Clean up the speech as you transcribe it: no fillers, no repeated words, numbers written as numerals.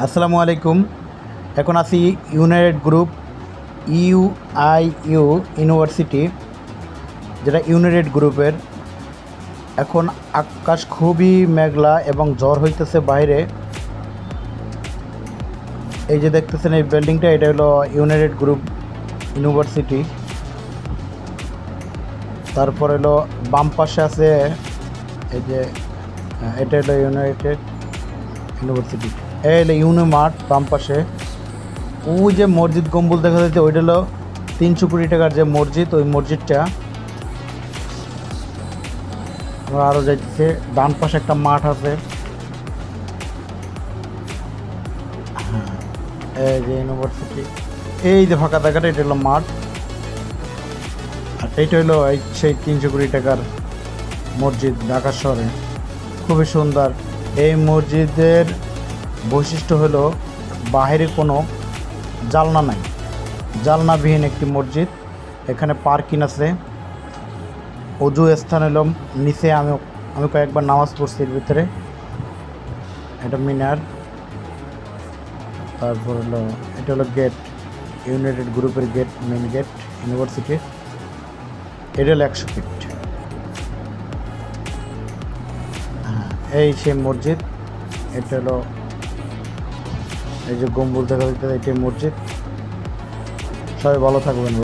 আসসালামু আলাইকুম। এখন আছি ইউনাইটেড গ্রুপ ইউআইইউ ইউনিভার্সিটি, যেটা ইউনাইটেড গ্রুপের। এখন আকাশ খুবই মেঘলা এবং ঝড় হইতেছে বাইরে। এই যে দেখতেছেন এই বিল্ডিংটা, এটা হলো ইউনাইটেড গ্রুপ ইউনিভার্সিটি। তারপর হলো বাম পাশে আছে এই যে এটা হলো ইউনাইটেড ইউনিভার্সিটি। এই হলো ইউনি মার্ট বাম পাশে। ওই যে মসজিদ গম্বুজ দেখা যাচ্ছে, ওইটা হলো 300 কোটি টাকার যে মসজিদ, ওই মসজিদটা। আমরা আরও যাইতেছে, ডান পাশে একটা মাঠ আছে। হ্যাঁ, এই যে ইউনিভার্সিটি, এই যে ফাঁকা জায়গাটা, এটা হলো মাঠ। আর এইটা হলো সেই 300 কোটি টাকার মসজিদ ঢাকা শহরে, খুবই সুন্দর। এই মসজিদের বৈশিষ্ট্য হলো বাহিরে কোনো জালনা নাই, জালনাবিহীন একটি মসজিদ। এখানে পার্কিং আছে, অজু স্থান হলো নিচে। আমি কয়েকবার নামাজ পড়ছি এর ভিতরে। এটা মিনার। তারপর হলো এটা হলো গেট, ইউনাইটেড গ্রুপের গেট, মেন গেট ইউনিভার্সিটির। এটা হলো 100 ফিট। হ্যাঁ, এই সেই মসজিদ। এটা হলো এই যে গম্বুজ দেখা যাচ্ছে, এটাই মসজিদ। সবাই ভালো থাকবেন।